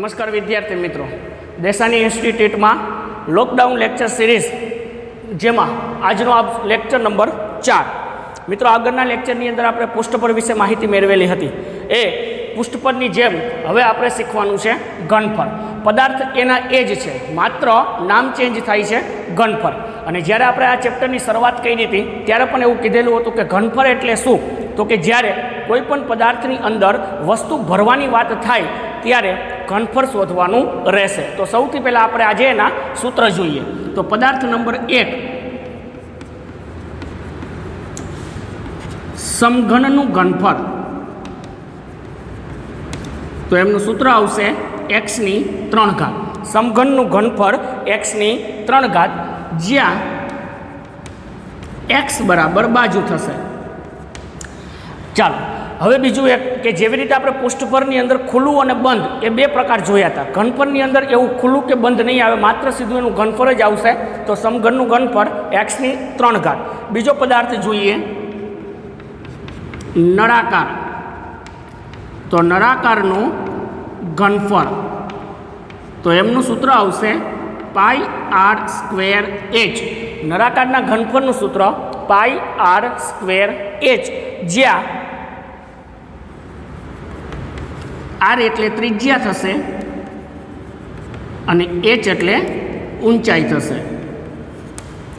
નમસ્કાર વિદ્યાર્થી મિત્રો, દેસાની ઇન્સ્ટિટ્યૂટમાં લોકડાઉન લેક્ચર સિરીઝ જેમાં આજનો આ લેક્ચર નંબર 4 મિત્રો, આગળના લેક્ચરની અંદર આપણે પુષ્ટપર વિશે માહિતી મેળવેલી હતી. એ પુષ્ટપરની જેમ હવે આપણે શીખવાનું છે ઘનફળ. પદાર્થ એના એ જ છે, માત્ર નામ ચેન્જ થાય છે ઘનફળ. અને જ્યારે આપણે આ ચેપ્ટરની શરૂઆત કરી હતી ત્યારે પણ એવું કીધેલું હતું કે ઘનફળ એટલે શું, તો કે જ્યારે કોઈ પણ પદાર્થની અંદર વસ્તુ ભરવાની વાત થાય ત્યારે ઘનફળ શોધવાનું રહેશે. તો સૌથી પહેલાં આપણે આજે એના સૂત્ર જોઈએ. તો પદાર્થ નંબર 1, સમઘનનું ઘનફળ. તો એમનું સૂત્ર આવશે x ની 3 ઘાત. સમઘનનું ઘનફળ x ની 3 ઘાત, જ્યાં x બરાબર બાજુ થશે. ચાલો હવે બીજું એક કે જેવી રીતે આપણે પુષ્ટપરની અંદર ખુલ્લું અને બંધ એ બે પ્રકાર જોયા હતા. ઘનફળની અંદર એવું ખુલ્લું કે બંધ નહીં આવે, માત્ર સીધું એનું ઘનફળ જ આવશે. તો સમઘનનું ઘનફળ x ની 3 ઘાત. બીજો પદાર્થ જોઈએ નળાકાર. તો નળાકારનું ઘનફળ, તો એમનું સૂત્ર આવશે πr²h. નળાકારના ઘનફળનું સૂત્ર πr²h, જ્યાં r એટલે ત્રિજ્યા થશે અને h એટલે ઊંચાઈ થશે.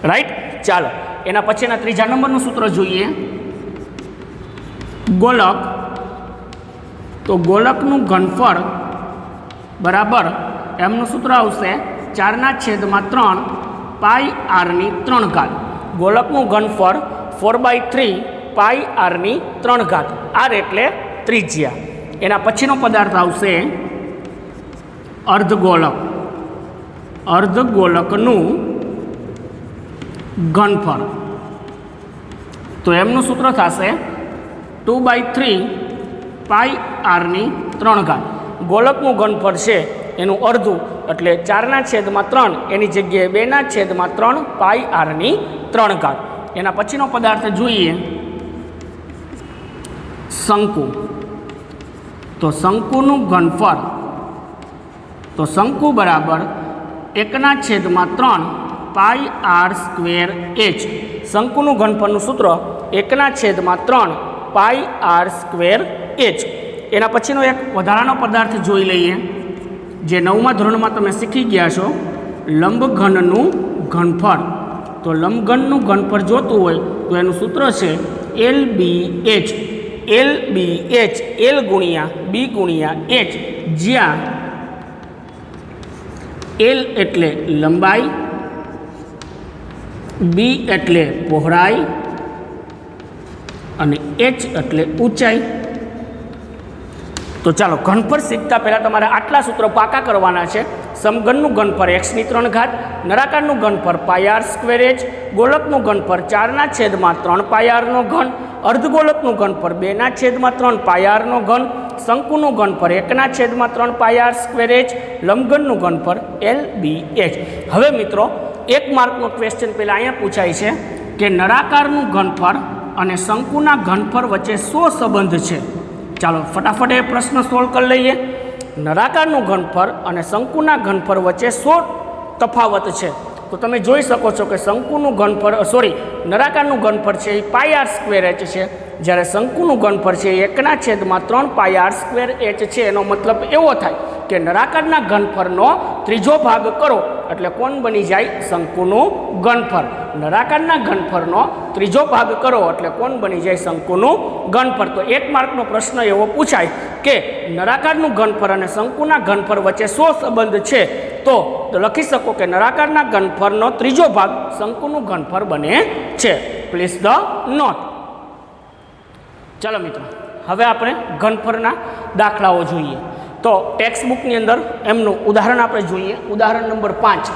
રાઈટ. ચાલો એના પછીના ત્રીજા નંબરનું સૂત્ર જોઈએ ગોલક. તો ગોલકનું ઘનફળ બરાબર એમનું સૂત્ર આવશે 4/3 πr ની 3 ઘાત. ગોલકનું ઘનફળ 4/3 πr ની 3 ઘાત. r એટલે ત્રિજ્યા. એના પછીનો પદાર્થ આવશે અર્ધગોલક. અર્ધગોલકનું ઘનફળ, તો એમનું સૂત્ર થશે 2/3 πr ની 3 ઘાત. ગોલકનું ઘનફળ છે એનું અડધું એટલે 4/3, એની જગ્યાએ 2/3 πr ની 3 ઘાત. એના પછીનો પદાર્થ જોઈએ શંકુ. તો શંકુનું ઘનફળ, તો શંકુ બરાબર 1/3 πr²h. શંકુનું ઘનફળનું સૂત્ર 1/3 πr²h. એના પછીનો એક વધારાનો પદાર્થ જોઈ લઈએ, જે 9મા ધોરણમાં તમે શીખી ગયા છો, લંબઘનનું ઘનફળ. તો લંબઘનનું ઘનફળ જોતું હોય તો એનું સૂત્ર છે LBH. LBH L ગુણ્યા B ગુણ્યા H, જ્યાં L એટલે લંબાઈ, B એટલે પહોળાઈ અને H એટલે ઊંચાઈ. તો ચાલો ઘનફળ શીખતા પહેલાં તમારે આટલા સૂત્રો પાકા કરવાના છે. સમઘનનું ઘનફળ x ની 3 ઘાત, નળાકારનું ઘનફળ πr²h, ગોલકનું ઘનફળ 4/3 πr નો ઘન, અર્ધગોલકનું ઘનફળ 2/3 πr નો ઘન, શંકુનું ઘનફળ 1/3 πr²h, લંબઘનનું ઘનફળ LBH. હવે મિત્રો 1 માર્કનો ક્વેશ્ચન પહેલાં અહીંયા પૂછાય છે કે નળાકારનું ઘનફળ અને શંકુના ઘનફળ વચ્ચે શું સંબંધ છે. ચાલો ફટાફટ એ પ્રશ્ન સોલ્વ કરી લઈએ. નળાકારનું ઘનફળ અને શંકુના ઘનફળ વચ્ચે શું તફાવત છે? તો તમે જોઈ શકો છો કે શંકુનું ઘનફળ નળાકારનું ઘનફળ છે એ πr²h છે, જ્યારે શંકુનું ઘનફળ છે એ 1/3 πr²h છે. એનો મતલબ એવો થાય કે નળાકારના ઘનફળનો ત્રીજો ભાગ કરો એટલે કોણ બની જાય? શંકુનું ઘનફળ. નળાકારના ઘનફળનો ત્રીજો ભાગ કરો એટલે કોણ બની જાય? શંકુનું ઘનફળ. તો 1 માર્કનો પ્રશ્ન એવો પૂછાય કે નળાકારનું ઘનફળ અને શંકુના ઘનફળ વચ્ચે શું સંબંધ છે? તો લખી શકો કે નળાકારના ઘનફળનો ત્રીજો ભાગ શંકુનું ઘનફળ બને છે. Please the note. ચાલો મિત્રો, હવે આપણે ઘનફળના દાખલાઓ જોઈએ. તો ટેક્સ્ટ બુકની અંદર એમનું ઉદાહરણ આપણે જોઈએ. ઉદાહરણ નંબર 5,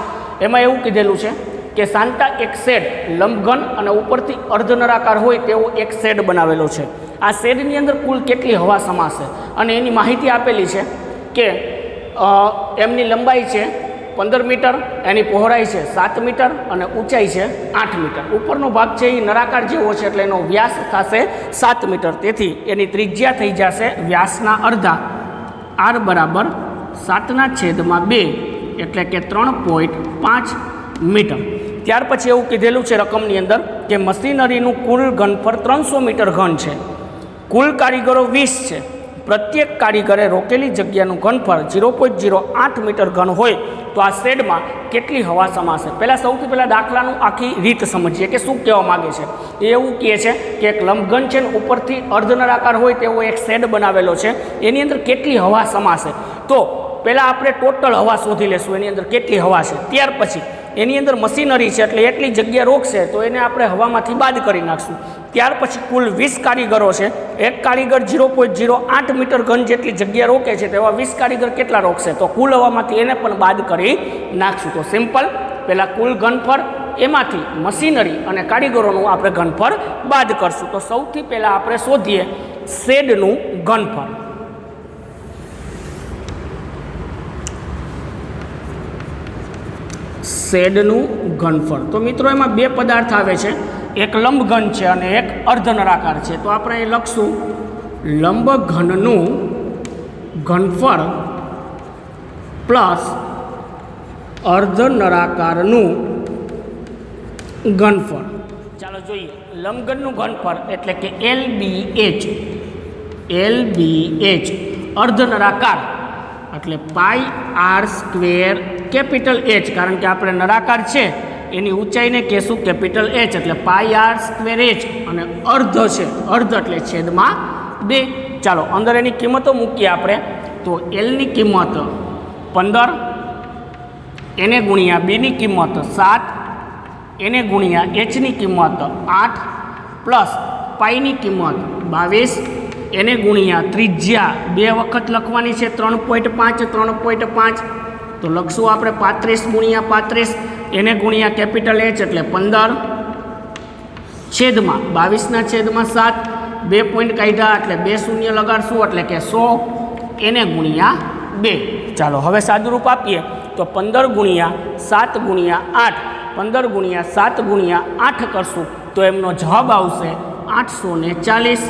એમાં એવું કીધેલું છે કે શાંતા એક શેડ લંબઘન અને ઉપરથી અર્ધનળાકાર હોય તેવો એક શેડ બનાવેલો છે. આ શેડની અંદર કુલ કેટલી હવા સમાશે અને એની માહિતી આપેલી છે કે એમની લંબાઈ છે 15 મીટર, એની પહોળાઈ છે 7 મીટર અને ઊંચાઈ છે 8 મીટર. ઉપરનો ભાગ છે એ નળાકાર જેવો છે એટલે એનો વ્યાસ થશે 7 મીટર. તેથી એની ત્રિજ્યા થઈ જશે વ્યાસના અડધા, r બરાબર 7/2 એટલે કે 3.5 મીટર। ત્યાર પછી એવું કીધેલું છે રકમની અંદર કે મશીનરીનું કુલ ઘનફળ 300 મીટર ઘન છે, કુલ કારીગરો 20 છે, પ્રત્યેક કારીગરે રોકેલી જગ્યાનું ઘનફળ 0.08 મીટર ઘન હોય તો આ શેડમાં કેટલી હવા સમાશે। પહેલાં સૌથી પહેલાં દાખલાનું આખી રીત સમજીએ કે શું કહેવા માગે છે। એ એવું કહે છે કે એક લંબઘન છે ને ઉપરથી અર્ધનળાકાર હોય તેવો એક શેડ બનાવેલો છે, એની અંદર કેટલી હવા સમાશે। તો પહેલાં આપણે ટોટલ હવા શોધી લેશું એની અંદર કેટલી હવા છે। ત્યાર પછી એની અંદર મશીનરી છે એટલે એટલી જગ્યા રોકશે તો એને આપણે હવામાંથી બાદ કરી નાખશું। ત્યાર પછી કુલ 20 કારીગરો છે, એક કારીગર 0.08 મીટર ઘન જેટલી જગ્યા રોકે છે તેવા 20 કારીગર કેટલા રોકશે તો કુલ હવામાંથી એને પણ બાદ કરી નાખશું। તો સિમ્પલ, પહેલાં કુલ ઘનફળ એમાંથી મશીનરી અને કારીગરોનું આપણે ઘનફળ બાદ કરશું। તો સૌથી પહેલાં આપણે શોધીએ શેડનું ઘનફળ। શેડનું ઘનફળ તો મિત્રો એમાં બે પદાર્થ આવે છે, એક લંબઘન છે અને એક અર્ધનળાકાર છે। તો આપણે એ લખશું લંબઘનનું ઘનફળ પ્લસ અર્ધનળાકારનું ઘનફળ। ચાલો જોઈએ, લંબઘનનું ઘનફળ એટલે કે LBH, અર્ધનળાકાર એટલે πr² કેપિટલ H, કારણ કે આપણે નળાકાર છે એની ઊંચાઈને કહેશું કેપિટલ H એટલે πr²H, અને અર્ધ છે, અર્ધ એટલે છેદમાં 2। ચાલો અંદર એની કિંમતો મૂકીએ આપણે। તો Lની કિંમત 15, એને ગુણ્યા બીની કિંમત 7, એને ગુણ્યા Hની કિંમત 8 પ્લસ પાઈની કિંમત 22, એને ગુણ્યા ત્રિજ્યા 2 વખત લખવાની છે 3.5 તો લખશું આપણે 35 ગુણ્યા 35, એને ગુણ્યા કેપિટલ H એટલે 15 છેદમાં 22/7, 2 પોઈન્ટ કાઢ્યા એટલે 2 શૂન્ય લગાડશું એટલે કે 100, એને ગુણ્યા 2। ચાલો હવે સાદુરૂપ આપીએ તો 15 ગુણ્યા 7 ગુણ્યા 8, 15 ગુણ્યા 7 ગુણ્યા 8 કરશું તો એમનો જવાબ આવશે 840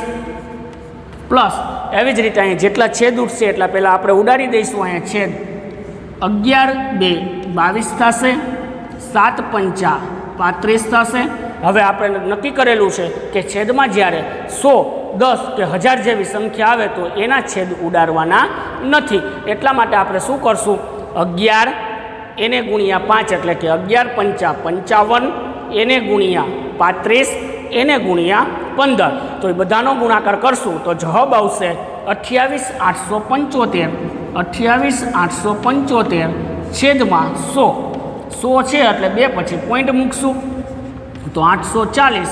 પ્લસ એવી જ રીતે અહીંયા જેટલા છેદ ઉઠશે એટલા પહેલાં આપણે ઉડાડી દઈશું। અહીંયા છેદ 11 2 22 થશે, 7 5 35 થશે। હવે આપણે નક્કી કરેલું છે કે છેદમાં જ્યારે 100, 10 કે 1000 જેવી સંખ્યા આવે તો એના છેદ ઉડાડવાના નથી, એટલા માટે આપણે શું કરશું 11 એને ગુણ્યા 5 એટલે કે 11 5 55, એને ગુણ્યા 35, એને ગુણ્યા 15 તો એ બધાનો ગુણાકાર કરશું તો જવાબ આવશે 28875 છેદમાં 100 છે એટલે 2 પછી પોઈન્ટ મૂકશું તો 840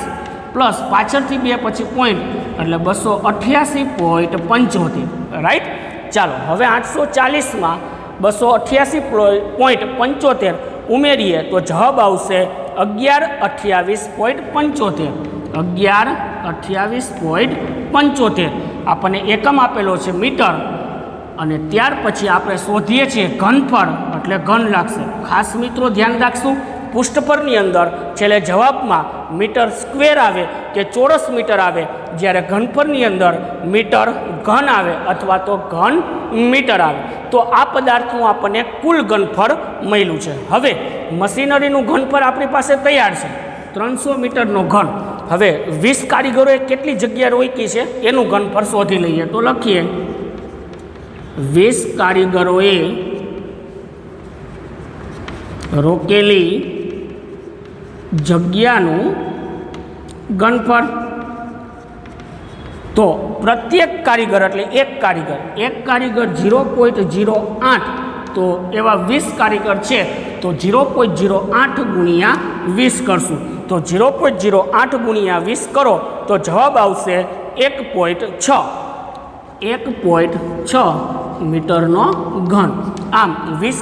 પ્લસ પાછળથી 2 પછી પોઈન્ટ એટલે 288.75, રાઈટ। ચાલો હવે 840માં 288.75 ઉમેરીએ તો જવાબ આવશે 1128.75, 1128.75 આપણને એકમ આપેલો છે મીટર। અને ત્યાર પછી આપણે શોધીએ છીએ ઘનફળ એટલે ઘન લાગશે। ખાસ મિત્રો ધ્યાન રાખશું, પૃષ્ઠ પરની અંદર છેલ્લે જવાબમાં મીટર સ્ક્વેર આવે કે ચોરસ મીટર આવે, જ્યારે ઘનફળની અંદર મીટર ઘન આવે અથવા તો ઘન મીટર આવે। તો આ પદાર્થનું આપણને કુલ ઘનફળ મળ્યું છે। હવે મશીનરીનું ઘનફળ આપણી પાસે તૈયાર છે 300 મીટરનો ઘન। હવે 20 કારીગરોએ કેટલી જગ્યા રોકી છે એનું ઘનફળ શોધી લઈએ। તો લખીએ 20 કારીગરોએ રોકેલી જગ્યાનું ઘનફળ। તો પ્રત્યેક કારીગર એટલે એક કારીગર 0.08, તો એવા 20 કારીગર છે તો 0.08 ગુણ્યા 20 કરશું તો 0.08 ગુણ્યા 20 કરો તો જવાબ આવશે 1.6 મીટરનો ઘન। આમ 20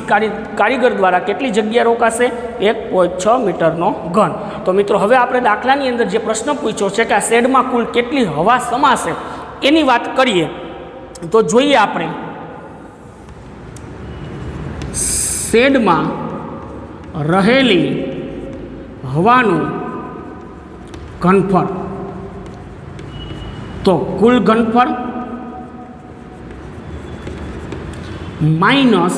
કારીગર દ્વારા કેટલી જગ્યા રોકાશે 1.6 મીટરનો ઘન। તો મિત્રો હવે આપણે દાખલાની અંદર જે પ્રશ્ન પૂછ્યો છે કે આ શેડમાં કુલ કેટલી હવા સમાશે એની વાત કરીએ તો જોઈએ આપણે શેડમાં રહેલી હવાનું ઘનફળ। તો કુલ ઘનફળ માઇનસ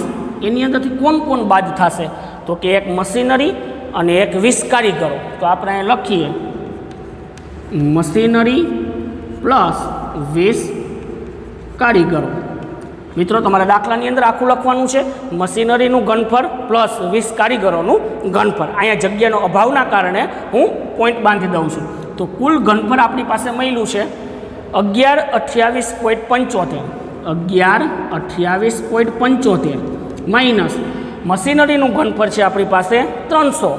એની અંદરથી કોણ બાદ થશે તો કે એક મશીનરી અને એક 20 કારીગરો. તો આપણે અહીં લખીએ મશીનરી પ્લસ 20 કારીગરો. મિત્રો તમારા દાખલાની અંદર આખું લખવાનું છે મશીનરીનું ઘનફળ પ્લસ 20 કારીગરોનું ઘનફળ. અહીંયા જગ્યાનો અભાવના કારણે હું પોઈન્ટ બાંધી દઉં છું. તો કુલ ઘનફળ આપણી પાસે મળ્યું છે 1128.75. 1128.75 માઇનસ મશીનરીનું ઘનફળ છે આપણી પાસે 300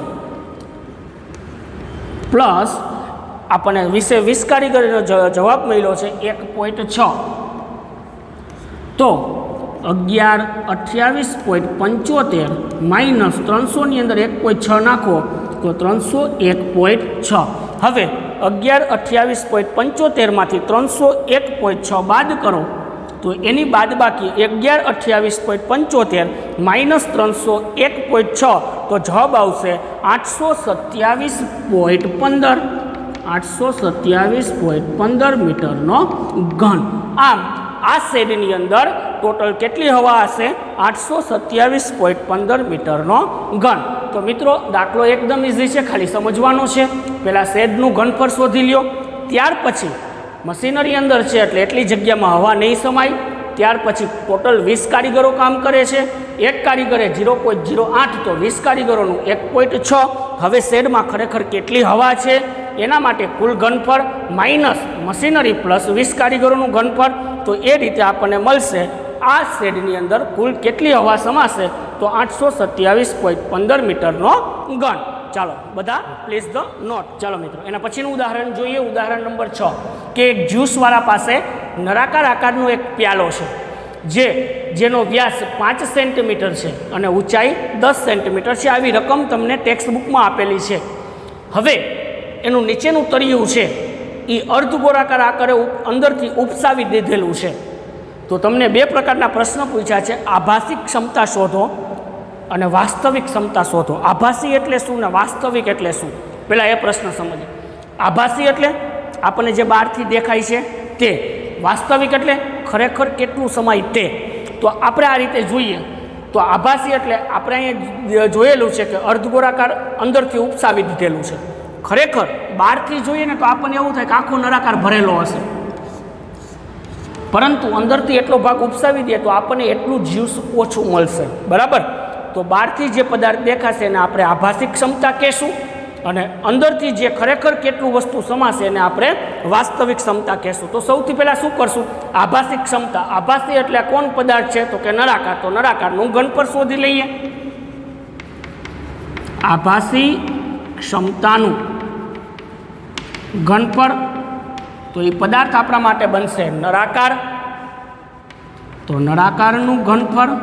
પ્લસ આપણને 20 કારીગરીનો જવાબ મળ્યો છે 1.6. તો 1128.75 માઇનસ 300ની અંદર 1.6 નાખો તો 301.6. હવે 1128.75માંથી 301.6 બાદ કરો તો એની બાદબાકી 1128.75 માઇનસ 301.6 તો જવાબ આવશે 827.15. 827.15 મીટરનો ઘન. આમ આ શેડની અંદર ટોટલ કેટલી હવા હશે 827.15 મીટરનો ઘન. તો મિત્રો દાખલો એકદમ ઇઝી છે, ખાલી સમજવાનો છે. પહેલાં શેડનું ઘનફળ શોધી લ્યો, ત્યાર પછી મશીનરી અંદર છે એટલે એટલી જગ્યામાં હવા નહીં સમાય. ત્યાર પછી ટોટલ 20 કારીગરો કામ કરે છે, એક કારીગરે 0.08 તો 20 કારીગરોનું 1.6. હવે શેડમાં ખરેખર કેટલી હવા છે એના માટે કુલ ઘનફળ માઇનસ મશીનરી પ્લસ 20 કારીગરોનું ઘનફળ. તો એ રીતે આપણને મળશે આ શેડની અંદર કુલ કેટલી હવા સમાશે તો 827.15 મીટરનો ઘન. ચાલો બધા પ્લીઝ ધ નોટ. ચાલો મિત્રો એના પછીનું ઉદાહરણ જોઈએ. ઉદાહરણ નંબર 6 કે એક જ્યુસવાળા પાસે નળાકાર આકારનો એક પ્યાલો છે જેનો વ્યાસ 5 સેન્ટીમીટર છે અને ઊંચાઈ 10 સેન્ટીમીટર છે. આવી રકમ તમને ટેક્સ્ટ બુકમાં આપેલી છે. હવે એનું નીચેનું તળિયું છે એ અર્ધગોળાકાર આકારે અંદરથી ઉપસાવી દીધેલું છે. તો તમને બે પ્રકારના પ્રશ્ન પૂછ્યા છે, આભાસી ક્ષમતા શોધો અને વાસ્તવિક ક્ષમતા શોધો. આભાસી એટલે શું ને વાસ્તવિક એટલે શું, પહેલાં એ પ્રશ્ન સમજીએ. આભાસી એટલે આપણને જે બહારથી દેખાય છે તે, વાસ્તવિક એટલે ખરેખર કેટલું સમાય તે. તો આપણે આ રીતે જોઈએ તો આભાસી એટલે આપણે અહીંયા જોયેલું છે કે અર્ધગોળાકાર અંદરથી ઉપસાવી દીધેલું છે. ખરેખર બહારથી જોઈએ ને તો આપણને એવું થાય કે આખો નળાકાર ભરેલો હશે, પરંતુ અંદરથી એટલો ભાગ ઉપસાવી દે તો આપણને એટલું જ્યુસ ઓછું મળશે. બરાબર. તો બહારથી જે પદાર્થ દેખાશે એને આપણે આભાસી ક્ષમતા કહેશું અને અંદરથી જે ખરેખર કેટલું વસ્તુ સમાશે એને આપણે વાસ્તવિક ક્ષમતા કહેશું. તો સૌથી પહેલાં શું કરશું, આભાસી ક્ષમતા. આભાસી એટલે કોણ પદાર્થ છે તો કે નળાકાર. તો નળાકારનું ઘનફળ શોધી લઈએ. આભાસી ક્ષમતાનું ઘનફળ તો એ પદાર્થ આપણા માટે બનશે નળાકાર. તો નળાકારનું ઘનફળ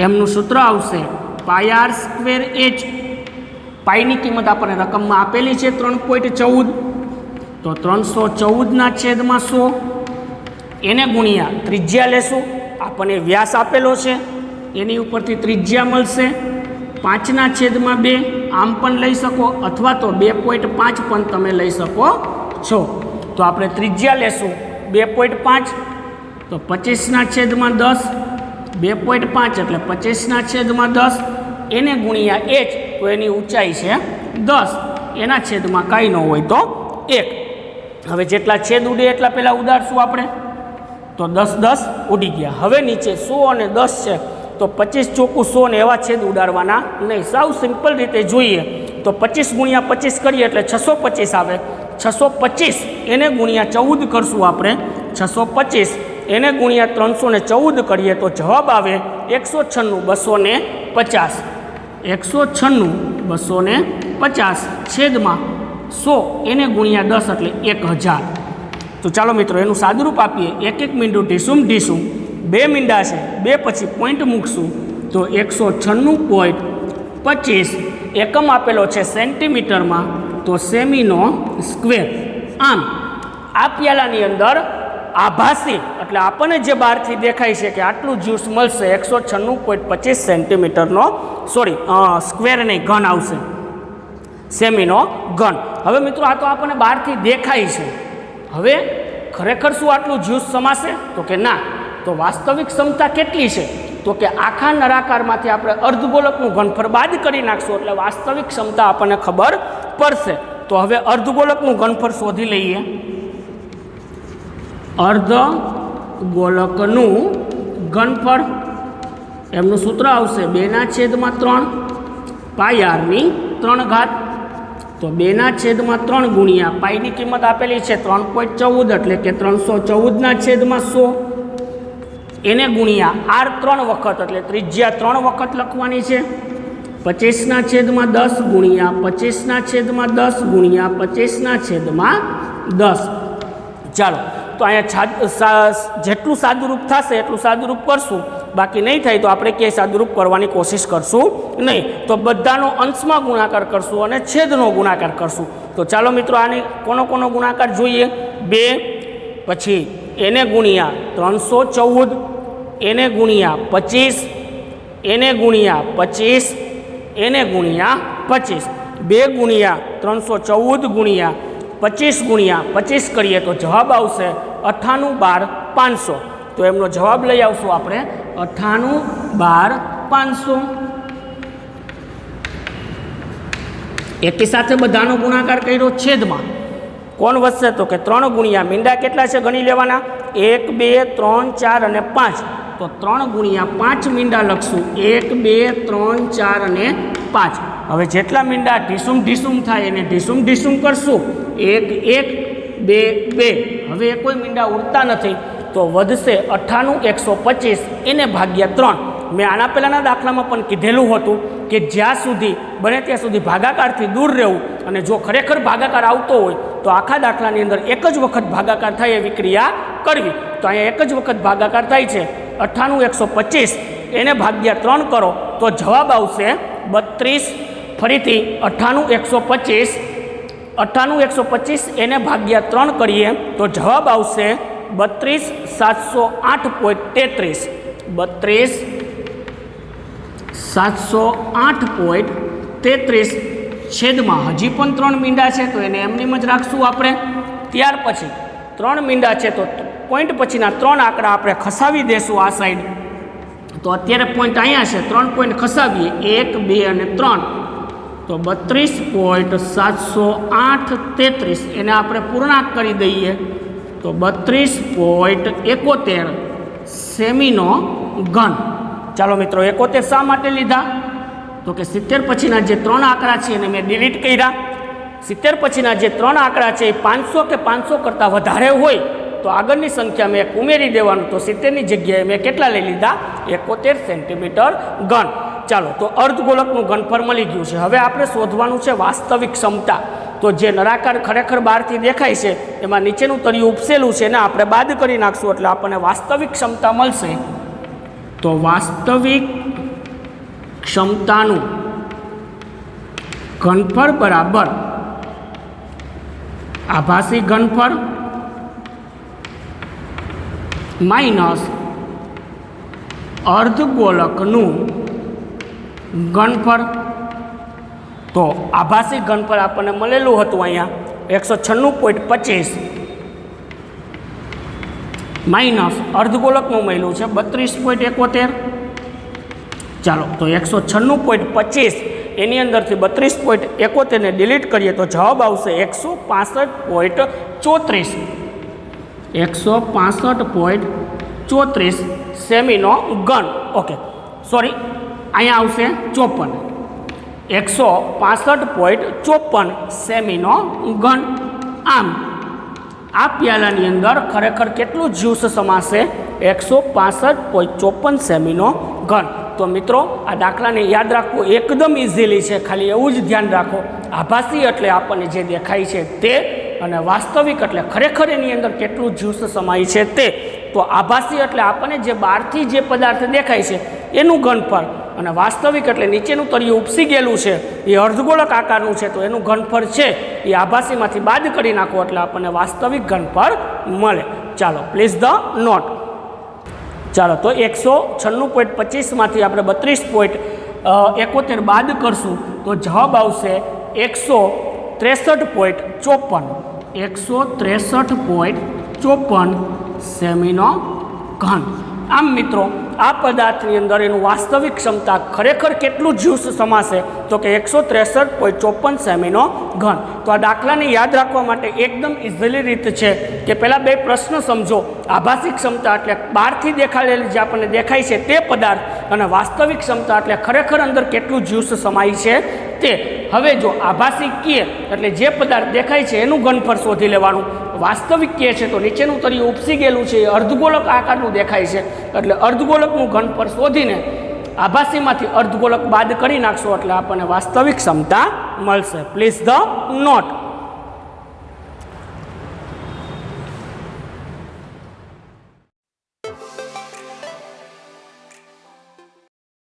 એમનું સૂત્ર આવશે πr²h. પાઈની કિંમત આપણને રકમમાં આપેલી છે 3.14. તો 314/100 એને ગુણ્યા ત્રિજ્યા લેશું. આપણને વ્યાસ આપેલો છે એની ઉપરથી ત્રિજ્યા મળશે 5/2. આમ પણ લઈ શકો અથવા તો 2.5 પણ તમે લઈ શકો છો. તો આપણે ત્રિજ્યા લેશું 2.5. તો 25/10. 2.5 એટલે 25/10 એને ગુણ્યા h. તો એની ઊંચાઈ છે 10. એના છેદમાં કાંઈ ન હોય તો 1. હવે જેટલા છેદ ઉડે એટલા પહેલાં ઉડાડશું આપણે. તો 10 ઉડી ગયા. હવે નીચે 100 અને 10 છે તો 25 ચોખ્ખું 100 ને એવા છેદ ઉડાડવાના નહીં. સાવ સિમ્પલ રીતે જોઈએ તો 25 × 25 કરીએ એટલે 625 આવે. 625 એને ગુણ્યા 14 કરશું આપણે. 625 એને ગુણ્યા 314 કરીએ તો જવાબ આવે 196,250. 196,250 છેદમાં 100 એને ગુણ્યા 10 એટલે 1000. તો ચાલો મિત્રો એનું સાદુરૂપ આપીએ. એક મીંડું ઢીસું 2 મીંડા છે, 2 પછી પોઈન્ટ મૂકશું તો 196.25. એકમ આપેલો છે સેન્ટીમીટરમાં તો સેમીનો સ્ક્વેર. આમ આ પ્યાલાની અંદર આભાસી એટલે આપણને જે બહારથી દેખાય છે કે આટલું જ્યુસ મળશે 196.25 સેન્ટીમીટરનો સ્ક્વેર નહીં ઘન આવશે, સેમીનો ઘન. હવે મિત્રો આ તો આપણને બહારથી દેખાય છે. હવે ખરેખર શું આટલું જ્યુસ સમાશે તો કે ના. તો તો વાસ્તવિક ક્ષમતા કેટલી છે? તો કે આખા નળાકારમાંથી આપણે અર્ધગોલકનું ઘનફળ બાદ કરી નાખશું એટલે વાસ્તવિક ક્ષમતા આપણને ખબર પડશે. તો હવે અર્ધગોલકનું ઘનફળ શોધી લઈએ. અર્ધગોલકનું ઘનફળ એમનું સૂત્ર આવશે 2/3 પાઈ r⁻³ તો 2/3 ગુણ્યા પાઈની કિંમત આપેલી છે 3.14 એટલે કે 314/100 એને ગુણ્યા r 3 વખત એટલે ત્રિજ્યા 3 વખત લખવાની છે 25/10 ગુણ્યા 25/10 ગુણ્યા 25/10. ચાલો તો અહીંયા જેટલું સાદુરૂપ થશે એટલું સાદુરૂપ કરશું, બાકી નહીં થાય તો આપણે ક્યાંય સાદુરૂપ કરવાની કોશિશ કરશું નહીં. તો બધાનો અંશમાં ગુણાકાર કરશું અને છેદનો ગુણાકાર કરશું. તો ચાલો મિત્રો આને કોનો ગુણાકાર જોઈએ. 2 પછી એને ગુણ્યા 314 એને ગુણ્યા 25 એને ગુણ્યા 25 એને ગુણ્યા 25 2 ગુણ્યા 314 ગુણ્યા 25 ગુણ્યા 25 કરીએ તો જવાબ આવશે 98/12 500. તો એમનો જવાબ લઈ આવશું આપણે 98/12 500. એકી સાથે બધાનો ગુણાકાર કર્યો છેદમાં કોણ વધશે? તો કે 3 ગુણ્યા મીંડા કેટલા છે ગણી લેવાના 1 2 3 4 અને 5. તો 3 ગુણ્યા 5 મીંડા લખશું 1 2 3 4 અને 5. હવે જેટલા મીંડા ઢીસુમ થાય એને ઢીસુમ કરશું 1 1 2 2. હવે કોઈ મીંડા ઉડતા નથી તો વધશે 98/125 એને ભાગ્યા 3. મેં આના પહેલાંના દાખલામાં પણ કીધેલું હતું કે જ્યાં સુધી બને ત્યાં સુધી ભાગાકારથી દૂર રહેવું અને જો ખરેખર ભાગાકાર આવતો હોય તો આખા દાખલાની અંદર એક જ વખત ભાગાકાર થાય એવી ક્રિયા કરવી. તો અહીંયા એક જ વખત ભાગાકાર થાય છે 98/125 એને ભાગ્યા 3 કરો તો જવાબ આવશે 32. ફરીથી 98/125 એને ભાગ્યા 3 કરીએ તો જવાબ આવશે 32,708.33 32,708.33 છેદમાં હજી પણ 3 મીંડા છે તો એને એમનેમ જ રાખશું આપણે. ત્યાર પછી 3 મીંડા છે તો પોઈન્ટ પછીના 3 આંકડા આપણે ખસાવી દેશું આ સાઈડ. તો અત્યારે પોઈન્ટ અહીંયા છે 3 પોઈન્ટ ખસાવીએ 1 2 અને 3 તો 32.708.33 એને આપણે પૂર્ણાંક કરી દઈએ તો 32.71 સેમીનો ઘન. ચાલો મિત્રો 71 શા માટે લીધા? તો કે 70 પછીના જે 3 આંકડા છે એને મેં ડિલીટ કર્યા. 70 પછીના જે 3 આંકડા છે એ 500 કે 500 કરતાં વધારે હોય તો આગળની સંખ્યા મેં ઉમેરી દેવાનું. તો 70ની જગ્યાએ મેં કેટલા લઈ લીધા? 71 સેન્ટીમીટર ઘન. ચાલો તો અર્ધગોલકનું ઘનફળ મળી ગયું છે. હવે આપણે શોધવાનું છે વાસ્તવિક ક્ષમતા. તો જે નળાકાર ખરેખર બહારથી દેખાય છે એમાં નીચેનું તળિયું ઉપસેલું છે ને આપણે બાદ કરી નાખશું એટલે આપણને વાસ્તવિક ક્ષમતા મળશે. તો વાસ્તવિક ક્ષમતાનું ઘનફળ બરાબર આભાસી ઘનફળ માઇનસ અર્ધગોલકનું ઘનફળ. તો આભાસી ઘનફળ આપણને મળેલું હતું અહીંયા 196.25 માઇનસ અર્ધગોલકનું મળેલું છે 32.71. ચાલો તો 196.25 એની અંદરથી 32.71 ને ડિલીટ કરીએ તો જવાબ આવશે 165.34 165.34 સેમીનો ઘન. ઓકે સોરી અહીંયા આવશે 54 165.54 સેમીનો ઘન. આમ આ પ્યાલાની અંદર ખરેખર કેટલું જ્યુસ સમાશે? 165.54 સેમીનો ઘન. તો મિત્રો આ દાખલાને યાદ રાખવું એકદમ ઇઝીલી છે, ખાલી એવું જ ધ્યાન રાખો આભાસી એટલે આપણને જે દેખાય છે તે અને વાસ્તવિક એટલે ખરેખર એની અંદર કેટલું જ્યુસ સમાય છે તે. તો આભાસી એટલે આપણને જે બહારથી જે પદાર્થ દેખાય છે એનું ઘનફળ અને વાસ્તવિક એટલે નીચેનું તળિયું ઉપસી ગયેલું છે એ અર્ધગોળક આકારનું છે તો એનું ઘનફળ છે એ આભાસીમાંથી બાદ કરી નાખો એટલે આપણને વાસ્તવિક ઘનફળ મળે. ચાલો પ્લીઝ ધ નોટ. ચાલો તો 196.25માંથી આપણે 32.71 બાદ કરશું તો જવાબ આવશે 163.54 163.54 સેમીનો ઘન. આમ મિત્રો આ પદાર્થની અંદર એનું વાસ્તવિક ક્ષમતા ખરેખર કેટલું જ્યુસ સમાશે તો કે 163.54 સેમીનો ઘન. તો આ દાખલાને યાદ રાખવા માટે એકદમ ઇઝીલી રીત છે કે પહેલાં બે પ્રશ્ન સમજો. આભાસી ક્ષમતા એટલે બહારથી દેખાડેલી જે આપણને દેખાય છે તે પદાર્થ, અને વાસ્તવિક ક્ષમતા એટલે ખરેખર અંદર કેટલું જ્યુસ સમાય છે તે. હવે જો આભાસી કહે એટલે જે પદાર્થ દેખાય છે એનું ઘનફળ શોધી લેવાનું. વાસ્તવિક કહે છે તો નીચેનું તળિયું ઉપસી ગયેલું છે, એ અર્ધગોલક આકારનું દેખાય છે, એટલે અર્ધગોલકનું ઘનફળ શોધીને આભાસીમાંથી અર્ધગોલક બાદ કરી નાખશો એટલે આપણને વાસ્તવિક ક્ષમતા મળશે. Please the not.